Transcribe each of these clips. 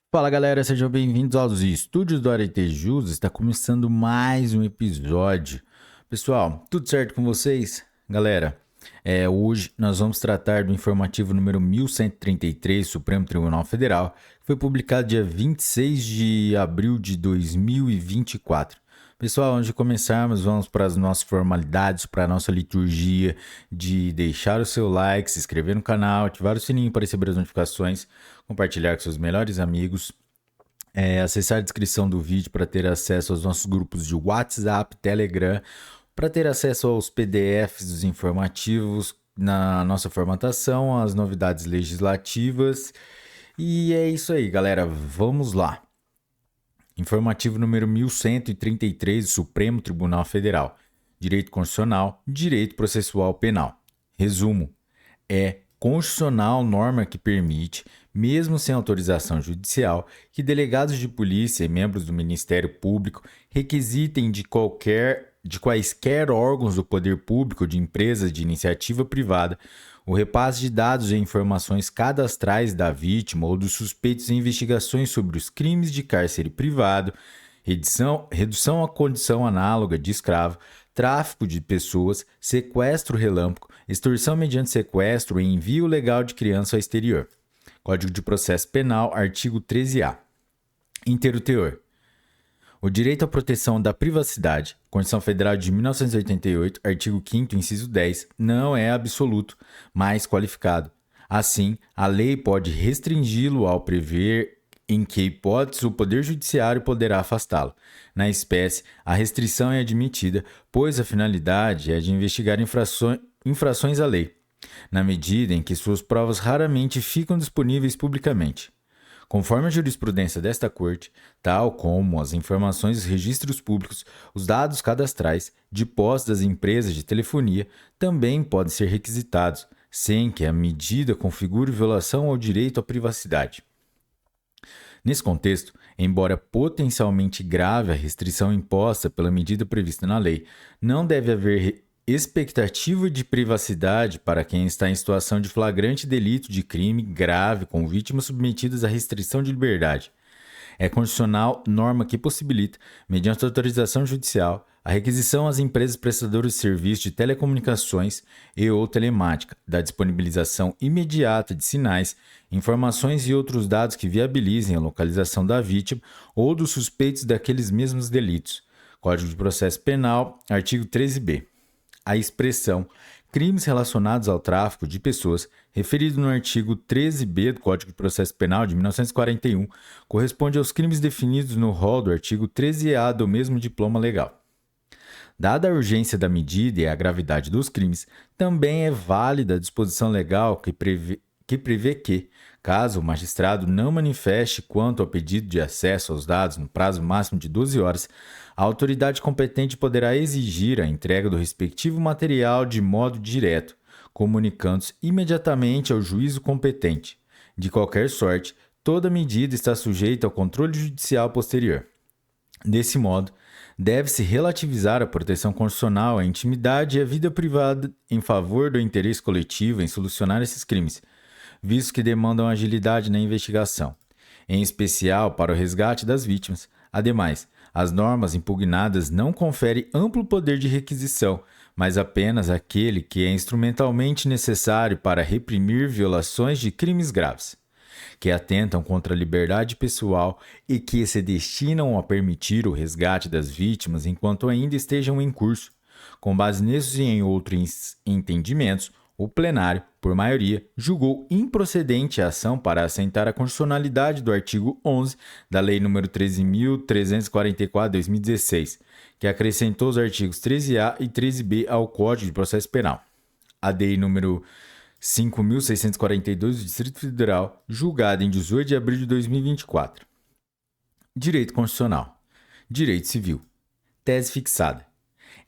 Fala galera, sejam bem-vindos aos estúdios do Aretejus. Está começando mais um episódio. Pessoal, tudo certo com vocês? Galera, hoje nós vamos tratar do informativo número 1133, Supremo Tribunal Federal, que foi publicado dia 26 de abril de 2024. Pessoal, antes de começarmos, vamos para as nossas formalidades, para a nossa liturgia de deixar o seu like, se inscrever no canal, ativar o sininho para receber as notificações, compartilhar com seus melhores amigos, acessar a descrição do vídeo para ter acesso aos nossos grupos de WhatsApp, Telegram, para ter acesso aos PDFs dos informativos na nossa formatação, as novidades legislativas. E é isso aí, galera. Vamos lá. Informativo número 1133 do Supremo Tribunal Federal. Direito Constitucional, Direito Processual Penal. Resumo: é constitucional norma que permite, mesmo sem autorização judicial, que delegados de polícia e membros do Ministério Público requisitem de quaisquer órgãos do poder público ou de empresas de iniciativa privada o repasse de dados e informações cadastrais da vítima ou dos suspeitos em investigações sobre os crimes de cárcere privado, redução à condição análoga de escravo, tráfico de pessoas, sequestro relâmpago, extorsão mediante sequestro e envio legal de criança ao exterior. Código de Processo Penal, artigo 13A. Inteiro teor. O direito à proteção da privacidade, Constituição Federal de 1988, artigo 5º, inciso 10, não é absoluto, mas qualificado. Assim, a lei pode restringi-lo ao prever em que hipótese o Poder Judiciário poderá afastá-lo. Na espécie, a restrição é admitida, pois a finalidade é de investigar infrações à lei, na medida em que suas provas raramente ficam disponíveis publicamente. Conforme a jurisprudência desta Corte, tal como as informações dos registros públicos, os dados cadastrais de posse das empresas de telefonia também podem ser requisitados, sem que a medida configure violação ao direito à privacidade. Nesse contexto, embora potencialmente grave a restrição imposta pela medida prevista na lei, não deve haver expectativa de privacidade para quem está em situação de flagrante delito de crime grave com vítimas submetidas à restrição de liberdade. É constitucional norma que possibilita, mediante autorização judicial, a requisição às empresas prestadoras de serviços de telecomunicações e ou telemática da disponibilização imediata de sinais, informações e outros dados que viabilizem a localização da vítima ou dos suspeitos daqueles mesmos delitos. Código de Processo Penal, artigo 13b. A expressão crimes relacionados ao tráfico de pessoas, referido no artigo 13b do Código de Processo Penal de 1941, corresponde aos crimes definidos no rol do artigo 13A do mesmo diploma legal. Dada a urgência da medida e a gravidade dos crimes, também é válida a disposição legal que prevê que, caso o magistrado não manifeste quanto ao pedido de acesso aos dados no prazo máximo de 12 horas, a autoridade competente poderá exigir a entrega do respectivo material de modo direto, comunicando-se imediatamente ao juízo competente. De qualquer sorte, toda medida está sujeita ao controle judicial posterior. Desse modo, deve-se relativizar a proteção constitucional à intimidade e à vida privada em favor do interesse coletivo em solucionar esses crimes, visto que demandam agilidade na investigação, em especial para o resgate das vítimas. Ademais, as normas impugnadas não conferem amplo poder de requisição, mas apenas aquele que é instrumentalmente necessário para reprimir violações de crimes graves, que atentam contra a liberdade pessoal e que se destinam a permitir o resgate das vítimas enquanto ainda estejam em curso. Com base nesses e em outros entendimentos, o plenário, por maioria, julgou improcedente a ação para assentar a constitucionalidade do artigo 11 da Lei nº 13.344 de 2016, que acrescentou os artigos 13A e 13B ao Código de Processo Penal. A DEI número 5.642 do Distrito Federal, julgada em 18 de abril de 2024. Direito Constitucional. Direito Civil. Tese fixada.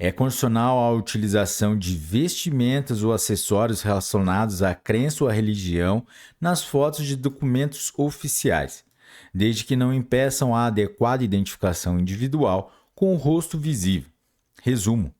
É constitucional a utilização de vestimentas ou acessórios relacionados à crença ou à religião nas fotos de documentos oficiais, desde que não impeçam a adequada identificação individual com o rosto visível. Resumo: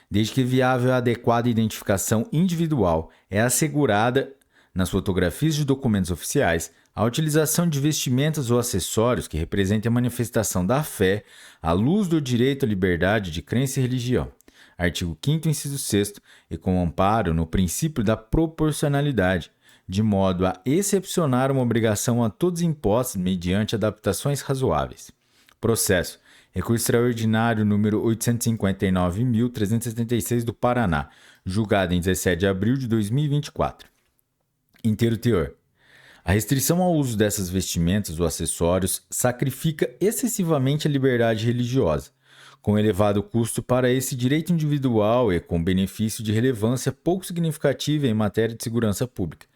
desde que viável a adequada identificação individual é assegurada nas fotografias de documentos oficiais, A utilização de vestimentas ou acessórios que representem a manifestação da fé à luz do direito à liberdade de crença e religião. Artigo 5º, inciso 6º, e com amparo no princípio da proporcionalidade, de modo a excepcionar uma obrigação a todos impostos mediante adaptações razoáveis. Processo. Recurso extraordinário número 859.376 do Paraná, julgado em 17 de abril de 2024. Inteiro teor. A restrição ao uso dessas vestimentas ou acessórios sacrifica excessivamente a liberdade religiosa, com elevado custo para esse direito individual e com benefício de relevância pouco significativa em matéria de segurança pública,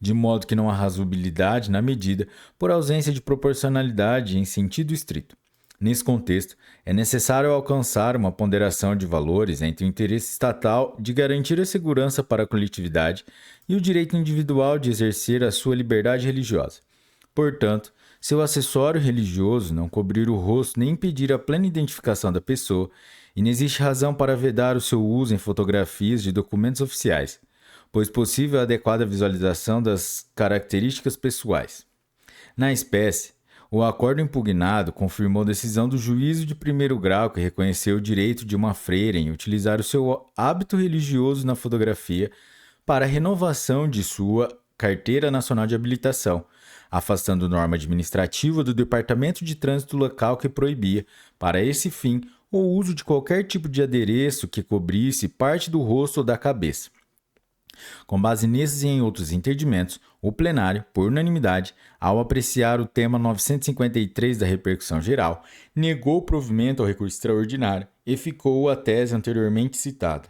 de modo que não há razoabilidade na medida por ausência de proporcionalidade em sentido estrito. Nesse contexto, é necessário alcançar uma ponderação de valores entre o interesse estatal de garantir a segurança para a coletividade e o direito individual de exercer a sua liberdade religiosa. Portanto, se o acessório religioso não cobrir o rosto nem impedir a plena identificação da pessoa, inexiste razão para vedar o seu uso em fotografias de documentos oficiais, pois possível a adequada visualização das características pessoais. Na espécie, o acordo impugnado confirmou decisão do juízo de primeiro grau que reconheceu o direito de uma freira em utilizar o seu hábito religioso na fotografia para a renovação de sua Carteira Nacional de Habilitação, afastando norma administrativa do Departamento de Trânsito local que proibia, para esse fim, o uso de qualquer tipo de adereço que cobrisse parte do rosto ou da cabeça. Com base nesses e em outros entendimentos, o plenário, por unanimidade, ao apreciar o tema 953 da repercussão geral, negou o provimento ao recurso extraordinário e ficou a tese anteriormente citada.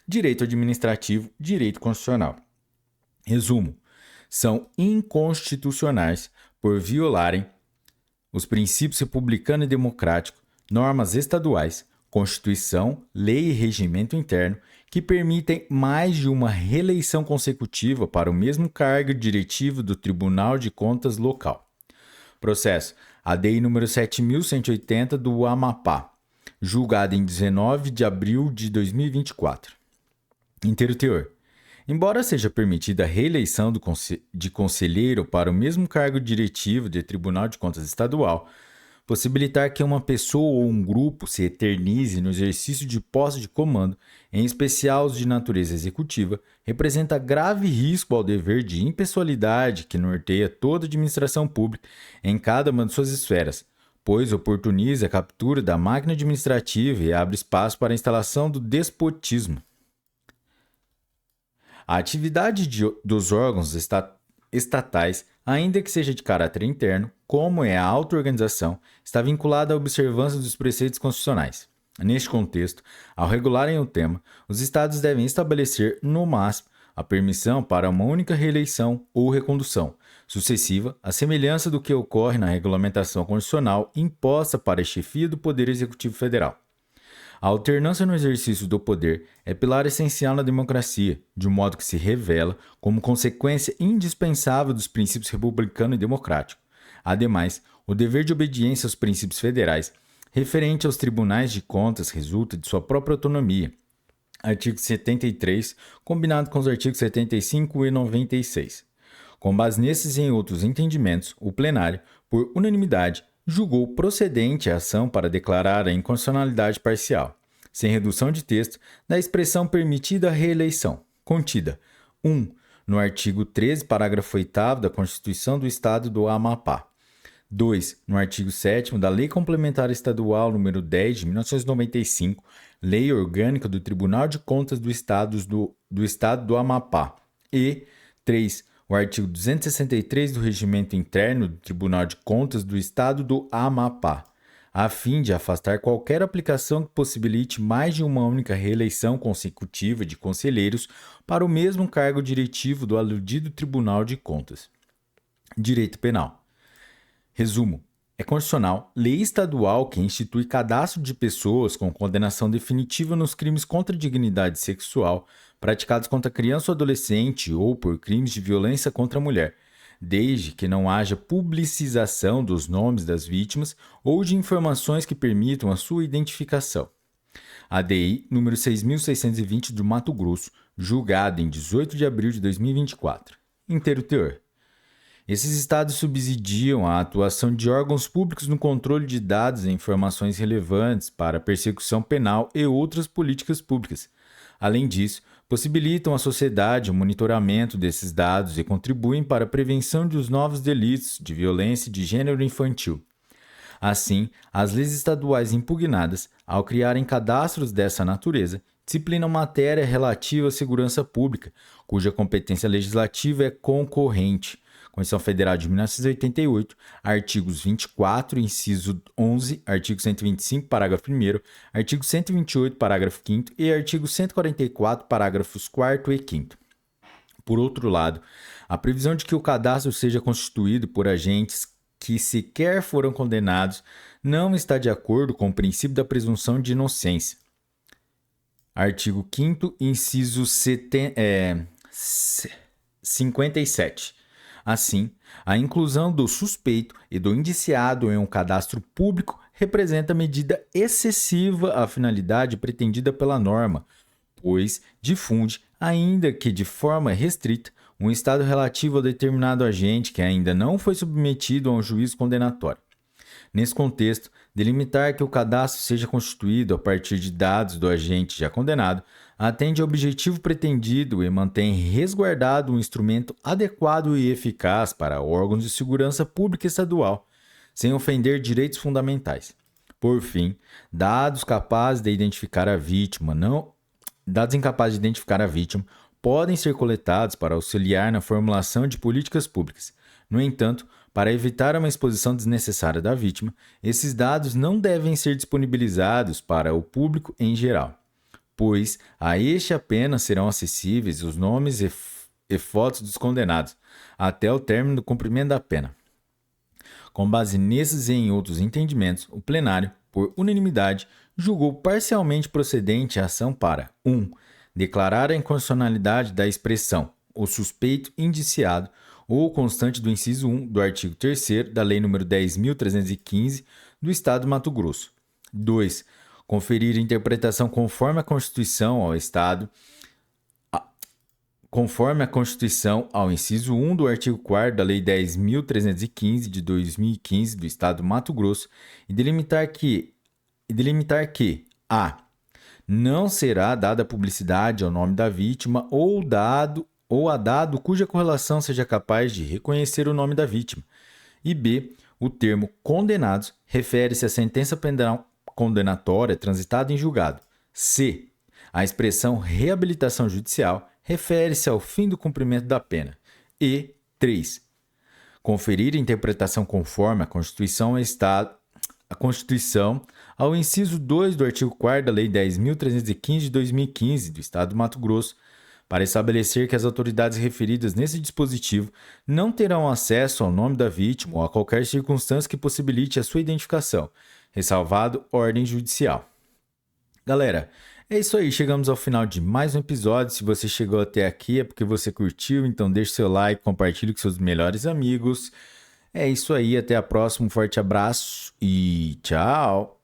Direito administrativo, direito constitucional. Resumo: são inconstitucionais por violarem os princípios republicano e democrático, normas estaduais, Constituição, lei e regimento interno que permitem mais de uma reeleição consecutiva para o mesmo cargo diretivo do Tribunal de Contas local. Processo ADI número 7.180 do Amapá, julgado em 19 de abril de 2024. Inteiro teor. Embora seja permitida a reeleição de conselheiro para o mesmo cargo diretivo do Tribunal de Contas Estadual, possibilitar que uma pessoa ou um grupo se eternize no exercício de posse de comando, em especial os de natureza executiva, representa grave risco ao dever de impessoalidade que norteia toda a administração pública em cada uma de suas esferas, pois oportuniza a captura da máquina administrativa e abre espaço para a instalação do despotismo. A atividade dos órgãos estatais, ainda que seja de caráter interno, como é a auto-organização, está vinculada à observância dos preceitos constitucionais. Neste contexto, ao regularem o tema, os Estados devem estabelecer, no máximo, a permissão para uma única reeleição ou recondução, sucessiva, à semelhança do que ocorre na regulamentação constitucional imposta para a chefia do Poder Executivo Federal. A alternância no exercício do poder é pilar essencial na democracia, de modo que se revela como consequência indispensável dos princípios republicano e democrático. Ademais, o dever de obediência aos princípios federais, referente aos tribunais de contas, resulta de sua própria autonomia. Artigo 73, combinado com os artigos 75 e 96. Com base nesses e em outros entendimentos, o plenário, por unanimidade, julgou procedente a ação para declarar a inconstitucionalidade parcial, sem redução de texto, da expressão permitida à reeleição, contida 1. No artigo 13, parágrafo 8º da Constituição do Estado do Amapá. 2. No artigo 7º da Lei Complementar Estadual nº 10 de 1995, Lei Orgânica do Tribunal de Contas do Estado do Amapá. E 3. O artigo 263 do Regimento Interno do Tribunal de Contas do Estado do Amapá, a fim de afastar qualquer aplicação que possibilite mais de uma única reeleição consecutiva de conselheiros para o mesmo cargo diretivo do aludido Tribunal de Contas. Direito Penal. Resumo: é constitucional lei estadual que institui cadastro de pessoas com condenação definitiva nos crimes contra a dignidade sexual praticados contra criança ou adolescente ou por crimes de violência contra a mulher, desde que não haja publicização dos nomes das vítimas ou de informações que permitam a sua identificação. ADI número 6.620 do Mato Grosso, julgado em 18 de abril de 2024. Inteiro teor. Esses estados subsidiam a atuação de órgãos públicos no controle de dados e informações relevantes para a persecução penal e outras políticas públicas. Além disso, possibilitam à sociedade o monitoramento desses dados e contribuem para a prevenção dos novos delitos de violência de gênero infantil. Assim, as leis estaduais impugnadas, ao criarem cadastros dessa natureza, disciplinam matéria relativa à segurança pública, cuja competência legislativa é concorrente. Constituição Federal de 1988, artigos 24, inciso 11, artigo 125, parágrafo 1º, artigo 128, parágrafo 5º e artigo 144, parágrafos 4º e 5º. Por outro lado, a previsão de que o cadastro seja constituído por agentes que sequer foram condenados não está de acordo com o princípio da presunção de inocência. Artigo 5º, inciso 57. Assim, a inclusão do suspeito e do indiciado em um cadastro público representa medida excessiva à finalidade pretendida pela norma, pois difunde, ainda que de forma restrita, um estado relativo a determinado agente que ainda não foi submetido a um juízo condenatório. Nesse contexto, delimitar que o cadastro seja constituído a partir de dados do agente já condenado atende ao objetivo pretendido e mantém resguardado um instrumento adequado e eficaz para órgãos de segurança pública estadual, sem ofender direitos fundamentais. Por fim, dados incapazes de identificar a vítima podem ser coletados para auxiliar na formulação de políticas públicas. No entanto, para evitar uma exposição desnecessária da vítima, esses dados não devem ser disponibilizados para o público em geral, pois a este apenas serão acessíveis os nomes e fotos dos condenados, até o término do cumprimento da pena. Com base nesses e em outros entendimentos, o plenário, por unanimidade, julgou parcialmente procedente a ação para 1. Declarar a inconstitucionalidade da expressão o suspeito indiciado ou constante do inciso 1 do artigo 3º da Lei nº 10.315 do Estado do Mato Grosso. 2. Conferir interpretação conforme a Constituição ao Estado, conforme a Constituição ao inciso 1 do artigo 4º da Lei 10.315 de 2015 do Estado do Mato Grosso e delimitar que a. Não será dada publicidade ao nome da vítima ou a dado cuja correlação seja capaz de reconhecer o nome da vítima. E b. O termo condenados refere-se à sentença penal condenatória transitada em julgado. C. A expressão reabilitação judicial refere-se ao fim do cumprimento da pena. E 3. Conferir interpretação conforme a Constituição ao inciso 2 do artigo 4º da Lei 10.315 de 2015 do Estado do Mato Grosso, para estabelecer que as autoridades referidas nesse dispositivo não terão acesso ao nome da vítima ou a qualquer circunstância que possibilite a sua identificação, ressalvado ordem judicial. Galera, é isso aí, chegamos ao final de mais um episódio. Se você chegou até aqui é porque você curtiu, então deixe seu like, compartilhe com seus melhores amigos. É isso aí, até a próxima, um forte abraço e tchau!